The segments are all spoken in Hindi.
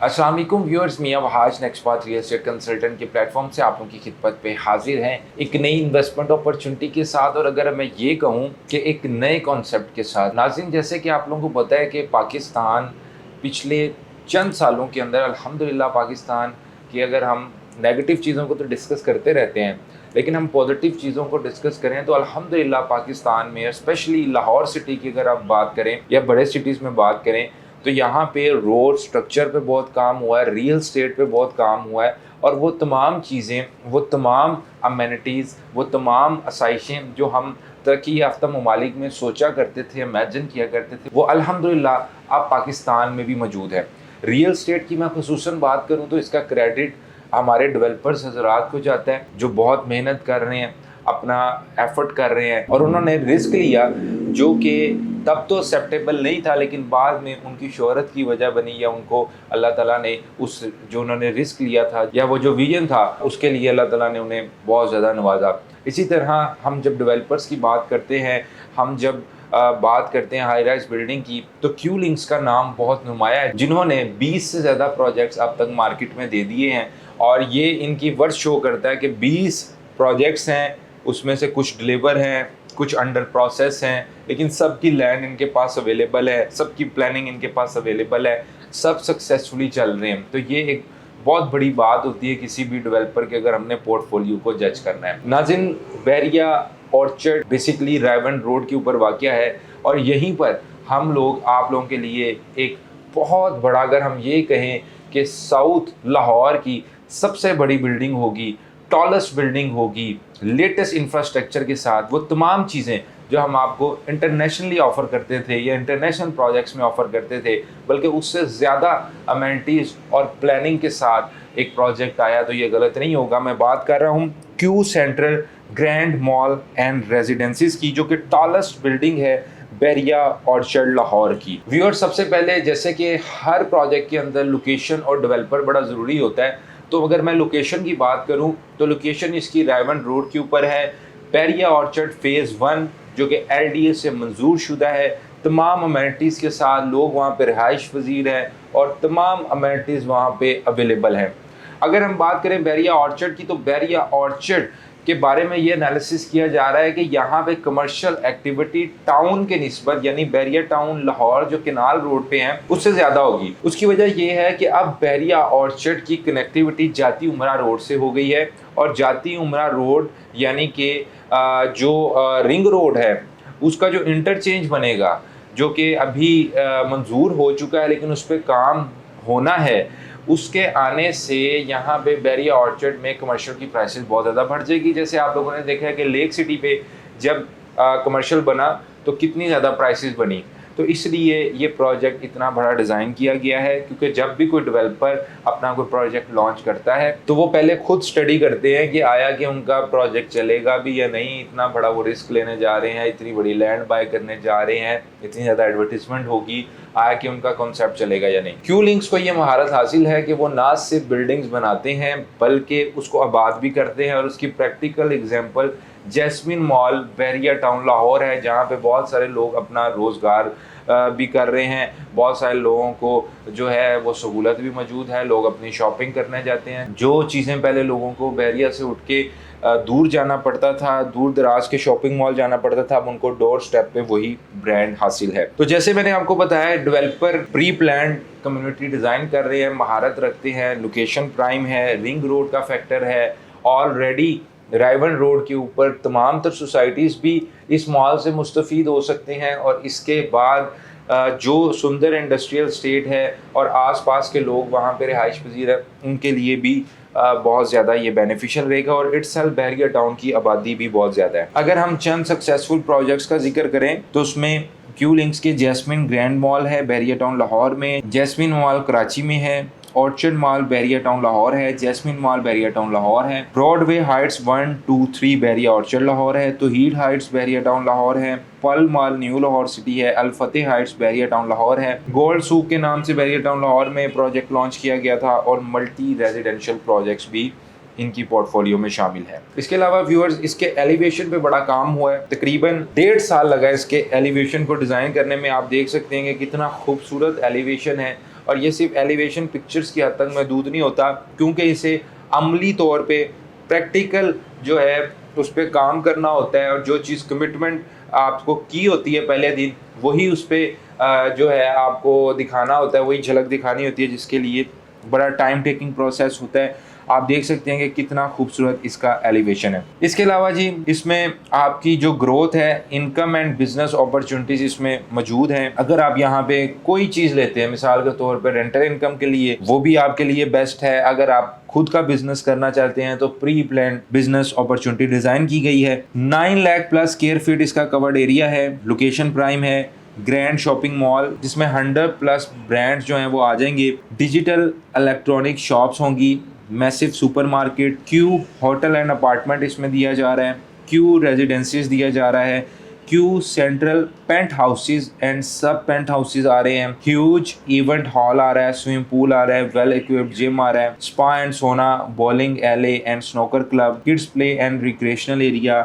अस्सलाम वालेकुम viewers, Mian Wahaj Next Path real estate consultant के प्लेटफॉर्म से आप लोगों की खिदमत पे हाजिर हैं एक नई इन्वेस्टमेंट अपॉर्चुनिटी के साथ। और अगर मैं ये कहूँ कि एक नए कॉन्सेप्ट के साथ। नाज़रीन, जैसे कि आप लोगों को पता है कि पाकिस्तान पिछले चंद सालों के अंदर अल्हम्दुलिल्लाह पाकिस्तान की, अगर हम नेगेटिव चीज़ों को तो डिस्कस करते रहते हैं, लेकिन हम पॉजिटिव चीज़ों को डिस्कस करें तो अल्हम्दुलिल्लाह पाकिस्तान में स्पेशली लाहौर सिटी की अगर आप बात करें या बड़े सिटीज़ में बात करें तो यहाँ पे रोड स्ट्रक्चर पे बहुत काम हुआ है, रियल स्टेट पे बहुत काम हुआ है। और वो तमाम चीज़ें, वो तमाम अमेनिटीज़, वो तमाम आसाइशें जो हम तरक्की याफ्ता ममालिक में सोचा करते थे, इमेजिन किया करते थे, वो अल्हम्दुलिल्लाह अब पाकिस्तान में भी मौजूद है। रियल स्टेट की मैं खुसूसन बात करूँ तो इसका क्रेडिट हमारे डेवलपर्स हज़रात को जाता है, जो बहुत मेहनत कर रहे हैं, अपना एफर्ट कर रहे हैं और उन्होंने रिस्क लिया जो कि तब तो एक्सेप्टेबल नहीं था, लेकिन बाद में उनकी शोहरत की वजह बनी, या उनको अल्लाह ताला ने उस जो उन्होंने रिस्क लिया था या वो जो विजन था उसके लिए अल्लाह ताला ने उन्हें बहुत ज़्यादा नवाजा। इसी तरह हम जब डेवलपर्स की बात करते हैं, हम जब बात करते हैं हाई राइज बिल्डिंग की, तो क्यू लिंक्स का नाम बहुत नुमाया है, जिन्होंने 20 से ज़्यादा प्रोजेक्ट्स अब तक मार्केट में दे दिए हैं। और ये इनकी वर्थ शो करता है कि 20 प्रोजेक्ट्स हैं, उसमें से कुछ डिलीवर हैं, कुछ अंडर प्रोसेस हैं, लेकिन सबकी लैंड इनके पास अवेलेबल है, सबकी प्लानिंग इनके पास अवेलेबल है, सब सक्सेसफुली चल रहे हैं। तो ये एक बहुत बड़ी बात होती है किसी भी डेवलपर के, अगर हमने पोर्टफोलियो को जज करना है। नाज़रीन, बैरिया ऑर्चर्ड बेसिकली रायवन रोड के ऊपर वाक़या है और यहीं पर हम लोग आप लोगों के लिए एक बहुत बड़ा, अगर हम ये कहें कि साउथ लाहौर की सबसे बड़ी बिल्डिंग होगी, टॉलेस्ट बिल्डिंग होगी, लेटेस्ट इंफ्रास्ट्रक्चर के साथ, वो तमाम चीज़ें जो हम आपको इंटरनेशनली ऑफ़र करते थे या इंटरनेशनल प्रोजेक्ट्स में ऑफ़र करते थे, बल्कि उससे ज़्यादा अमेनिटीज़ और प्लानिंग के साथ एक प्रोजेक्ट आया, तो ये गलत नहीं होगा। मैं बात कर रहा हूँ Q central grand mall and रेजिडेंसीज की, जो कि टॉलेस्ट बिल्डिंग है बैरिया ऑर्चर्ड लाहौर की। व्यूअर, सबसे पहले जैसे कि हर प्रोजेक्ट के अंदर लोकेशन और डेवलपर बड़ा ज़रूरी होता है, तो अगर मैं लोकेशन की बात करूं तो लोकेशन इसकी रायवन रोड के ऊपर है। बैरिया ऑर्चर्ड फ़ेज़ 1 जो कि LDA से मंजूर शुदा है, तमाम अमेनिटीज़ के साथ, लोग वहाँ पे रिहाइश पजीर है और तमाम अमेनिटीज़ वहाँ पे अवेलेबल हैं। अगर हम बात करें बैरिया ऑर्चर्ड की, तो बैरिया ऑर्चर्ड के बारे में ये एनालिसिस किया जा रहा है कि यहाँ पे कमर्शियल एक्टिविटी टाउन के निस्बत, यानी बैरिया टाउन लाहौर जो केनाल रोड पे हैं, उससे ज़्यादा होगी। उसकी वजह ये है कि अब बैरिया ऑर्चर्ड की कनेक्टिविटी जाती उमरा रोड से हो गई है, और जाती उमरा रोड यानी कि जो रिंग रोड है उसका जो इंटरचेंज बनेगा, जो कि अभी मंजूर हो चुका है लेकिन उस पर काम होना है, उसके आने से यहाँ पे बैरिया ऑर्चर्ड में कमर्शियल की प्राइसेस बहुत ज़्यादा बढ़ जाएगी। जैसे आप लोगों ने देखा है कि लेक सिटी पे जब कमर्शियल बना तो कितनी ज़्यादा प्राइसेस बनी। तो इसलिए ये प्रोजेक्ट इतना बड़ा डिज़ाइन किया गया है, क्योंकि जब भी कोई डेवलपर अपना कोई प्रोजेक्ट लॉन्च करता है तो वो पहले खुद स्टडी करते हैं कि आया कि उनका प्रोजेक्ट चलेगा भी या नहीं, इतना बड़ा वो रिस्क लेने जा रहे हैं, इतनी बड़ी लैंड बाय करने जा रहे हैं, इतनी ज़्यादा एडवर्टीजमेंट होगी, आया कि उनका कॉन्सेप्ट चलेगा या नहीं। क्यू लिंक्स को ये महारत हासिल है कि वो ना सिर्फ बिल्डिंग्स बनाते हैं बल्कि उसको आबाद भी करते हैं, और उसकी practical example Jasmine Mall Bahria town Lahore है, जहाँ पे बहुत सारे लोग अपना रोज़गार भी कर रहे हैं, बहुत सारे लोगों को जो है वो सहूलत भी मौजूद है, लोग अपनी शॉपिंग करने जाते हैं। जो चीज़ें पहले लोगों को बैरिया से उठ के दूर जाना पड़ता था, दूर दराज के शॉपिंग मॉल जाना पड़ता था, अब उनको डोर स्टेप पे वही ब्रांड हासिल है। तो जैसे मैंने आपको बताया, developer pre plan community design कर रहे हैं, महारत रखते हैं, लोकेशन प्राइम है, रिंग रोड का फैक्टर है, ऑलरेडी रायवन रोड के ऊपर तमाम तर सोसाइटीज़ भी इस मॉल से मुस्तफ़ीद हो सकते हैं। और इसके बाद जो सुंदर इंडस्ट्रियल स्टेट है और आसपास के लोग वहाँ पे रिहाइश पजीर है, उनके लिए भी बहुत ज़्यादा ये बेनिफिशियल रहेगा। और इटसेल्फ बैरिया टाउन की आबादी भी बहुत ज़्यादा है। अगर हम चंद सक्सेसफुल प्रोजेक्ट्स का जिक्र करें तो उसमें क्यू लिंक्स के जैस्मिन ग्रैंड मॉल है बैरिया टाउन लाहौर में, जैस्मिन मॉल कराची में है, Orchard Mall Bahria town Lahore है, Jasmine Mall Bahria town Lahore है, Broadway Heights 1, 2, 3 Bahria Orchard Lahore है, तोहीद हाइट्स बैरिया टाउन लाहौर है, पल मॉल न्यू लाहौर सिटी है, अल फतेह हाइट्स बैरिया टाउन लाहौर है, गोल्ड सूक के नाम से बैरिया टाउन लाहौर में प्रोजेक्ट लॉन्च किया गया था, और मल्टी रेजिडेंशियल प्रोजेक्ट्स भी इनकी पोर्टफोलियो में शामिल है। इसके अलावा व्यूअर्स, इसके एलिवेशन पे बड़ा काम हुआ है, तकरीबन 1.5 साल लगा इसके एलिवेशन को डिज़ाइन करने में। आप देख सकते हैं कि कितना खूबसूरत एलिवेशन है, और ये सिर्फ एलिवेशन पिक्चर्स की हद तक महदूद नहीं होता, क्योंकि इसे अमली तौर पे प्रैक्टिकल जो है उस पर काम करना होता है, और जो चीज़ कमिटमेंट आपको की होती है पहले दिन, वही उस पर जो है आपको दिखाना होता है, वही झलक दिखानी होती है, जिसके लिए बड़ा टाइम टेकिंग प्रोसेस होता है। आप देख सकते हैं कि कितना खूबसूरत इसका एलिवेशन है। इसके अलावा जी इसमें आपकी जो ग्रोथ है, इनकम एंड बिजनेस अपॉर्चुनिटीज इसमें मौजूद हैं। अगर आप यहाँ पे कोई चीज़ लेते हैं, मिसाल के तौर पर रेंटल इनकम के लिए, वो भी आपके लिए बेस्ट है। अगर आप खुद का बिजनेस करना चाहते हैं तो pre plan business opportunity design की गई है। 9 लाख प्लस स्क्वायर फीट इसका कवर्ड एरिया है, लोकेशन प्राइम है, ग्रैंड शॉपिंग मॉल जिसमें 100 प्लस ब्रांड्स जो हैं वो आ जाएंगे, डिजिटल इलेक्ट्रॉनिक शॉप्स होंगी, massive supermarket, cube hotel and apartment इसमें दिया जा रहा है, क्यू रेजिडेंसीज दिया जा रहा है, Q central paint houses and sub paint houses आ रहे हैं, ह्यूज इवेंट हॉल आ रहा है, स्विमिंग पूल आ रहा है, वेल इक्विप्ड जिम आ रहा है, spa and sauna, bowling alley and snooker club, kids play and recreational area,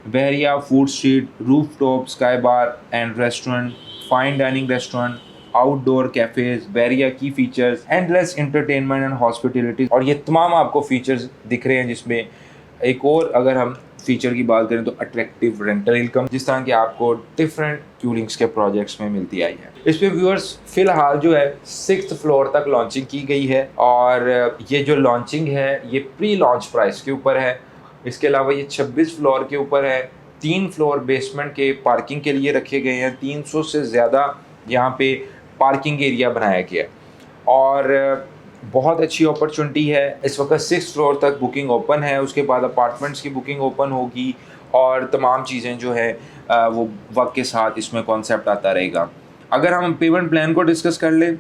Bahria food street, rooftop sky bar and restaurant, fine dining restaurant, outdoor cafes, Bahria की features, endless entertainment and hospitality, और ये तमाम आपको फीचर्स दिख रहे हैं। जिसमें एक और अगर हम फीचर की बात करें तो अट्रैक्टिव रेंटल इनकम, जिस तरह की आपको डिफरेंट क्यूलिंग्स के प्रोजेक्ट्स में मिलती आई है। इस पे व्यूअर्स फिलहाल जो है 6th फ्लोर तक लॉन्चिंग की गई है, और ये जो लॉन्चिंग है ये प्री लॉन्च प्राइस के ऊपर है। इसके अलावा ये 26 फ्लोर के ऊपर है। 3 फ्लोर बेसमेंट के पार्किंग के लिए रखे गए हैं। 300 से ज़्यादा यहाँ पे पार्किंग एरिया बनाया गया, और बहुत अच्छी अपॉर्चुनिटी है। इस वक्त 6th फ्लोर तक बुकिंग ओपन है, उसके बाद अपार्टमेंट्स की बुकिंग ओपन होगी, और तमाम चीज़ें जो है वो वक्त के साथ इसमें कॉन्सेप्ट आता रहेगा। अगर हम पेमेंट प्लान को डिस्कस कर ले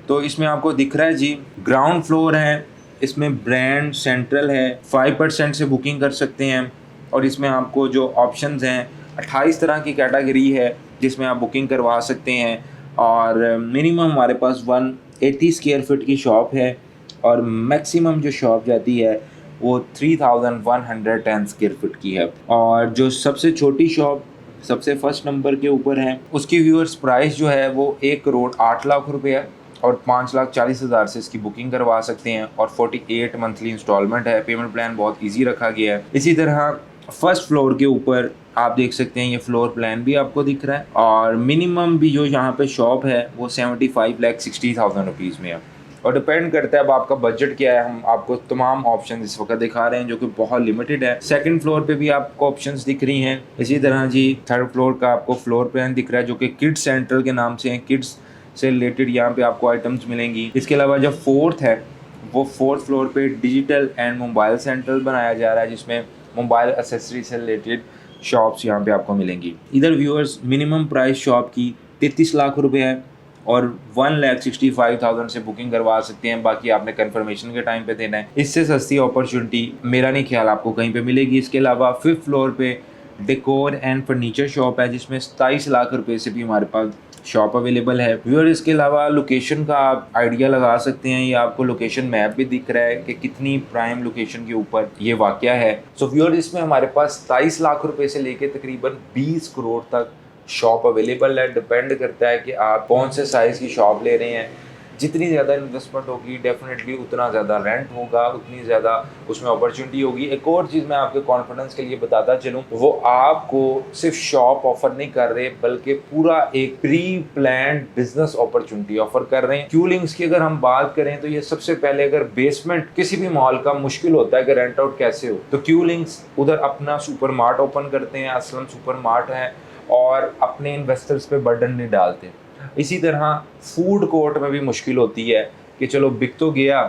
तो इसमें आपको दिख रहा है जी, ग्राउंड फ्लोर है, इसमें ब्रांड सेंट्रल है, 5% से बुकिंग कर सकते हैं, और इसमें आपको जो ऑप्शंस हैं 28 तरह की कैटेगरी है जिसमें आप बुकिंग करवा सकते हैं, और मिनिमम हमारे पास 180 स्क्वायर फीट की शॉप है, और मैक्सिमम जो शॉप जाती है वो 3110 स्क्वायर फीट की है, और जो सबसे छोटी शॉप सबसे फर्स्ट नंबर के ऊपर है उसकी व्यूअर्स प्राइस जो है वो 1 करोड़ 8 लाख रुपये है, और 5,40,000 से इसकी बुकिंग करवा सकते हैं, और 48 मंथली इंस्टॉलमेंट है। पेमेंट प्लान बहुत ईजी रखा गया है। इसी तरह फर्स्ट फ्लोर के ऊपर आप देख सकते हैं ये फ्लोर प्लान भी आपको दिख रहा है, और मिनिमम भी जो यहाँ पे शॉप है वो 75,60,000 रुपीज़ में है, और डिपेंड करता है अब आपका बजट क्या है। हम आपको तमाम ऑप्शन इस वक्त दिखा रहे हैं जो कि बहुत लिमिटेड है। सेकंड फ्लोर पे भी आपको ऑप्शंस दिख रही हैं। इसी तरह जी थर्ड फ्लोर का आपको फ्लोर प्लान दिख रहा है जो कि किड्स सेंट्रल के नाम से है, किड्स से रिलेटेड यहाँ पे आपको आइटम्स मिलेंगी। इसके अलावा जो फोर्थ है वो 4th फ्लोर पे डिजिटल एंड मोबाइल सेंटर बनाया जा रहा है, जिसमें मोबाइल एसेसरी से रिलेटेड शॉप्स यहाँ पे आपको मिलेंगी। इधर व्यूअर्स मिनिमम प्राइस शॉप की 33 लाख रुपए है, और 1,65,000 से बुकिंग करवा सकते हैं। बाकी आपने कंफर्मेशन के टाइम पे देना है। इससे सस्ती अपॉर्चुनिटी मेरा नहीं ख्याल आपको कहीं पे मिलेगी। इसके अलावा 5th फ्लोर पे डेकोर एंड फर्नीचर शॉप है जिसमें 27 लाख रुपए से भी हमारे पास शॉप अवेलेबल है। व्यूअर इसके अलावा लोकेशन का आप आइडिया लगा सकते हैं, ये आपको लोकेशन मैप भी दिख रहा है कि कितनी प्राइम लोकेशन के ऊपर ये वाक़या है। सो व्यूअर इसमें हमारे पास 27 लाख रुपए से लेके तकरीबन 20 करोड़ तक शॉप अवेलेबल है। डिपेंड करता है कि आप कौन से साइज़ की शॉप ले रहे हैं। जितनी ज़्यादा इन्वेस्टमेंट होगी डेफिनेटली उतना ज़्यादा रेंट होगा, उतनी ज़्यादा उसमें अपॉर्चुनिटी होगी। एक और चीज़ मैं आपके कॉन्फिडेंस के लिए बताता चलूँ, वो आपको सिर्फ शॉप ऑफर नहीं कर रहे बल्कि पूरा एक pre planned business opportunity offer कर रहे हैं। क्यूलिंग्स की अगर हम बात करें तो ये सबसे पहले, अगर बेसमेंट किसी भी मॉल का मुश्किल होता है कि रेंट आउट कैसे हो, तो क्यूलिंग्स उधर अपना सुपर मार्ट ओपन करते हैं, असलम सुपर मार्ट है, और अपने इन्वेस्टर्स पे बर्डन नहीं डालते। इसी तरह फूड कोर्ट में भी मुश्किल होती है कि चलो बिक तो गया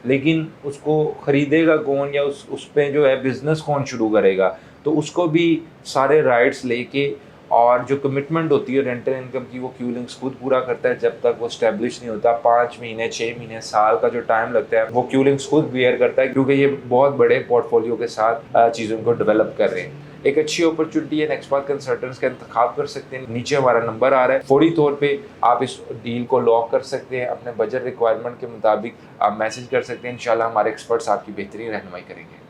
लेकिन उसको ख़रीदेगा कौन, या उस पे जो है बिज़नेस कौन शुरू करेगा। तो उसको भी सारे राइट्स लेके, और जो कमिटमेंट होती है रेंटल इनकम की, वो क्यूलिंग्स खुद पूरा करता है। जब तक वो स्टैब्लिश नहीं होता, 5 महीने 6 महीने साल का जो टाइम लगता है, वो क्यूलिंग्स खुद बियर करता है, क्योंकि ये बहुत बड़े पोर्टफोलियो के साथ चीज़ों को डेवलप कर रहे हैं। एक अच्छी अपॉर्चुनिटी है, नेक्सपाथ कंसल्टेंट्स का इंतखाब कर सकते हैं। नीचे हमारा नंबर आ रहा है, फौरी तौर पे आप इस डील को लॉक कर सकते हैं। अपने बजट रिक्वायरमेंट के मुताबिक आप मैसेज कर सकते हैं। इंशाल्लाह हमारे एक्सपर्ट्स आपकी बेहतरीन रहनुमाई करेंगे।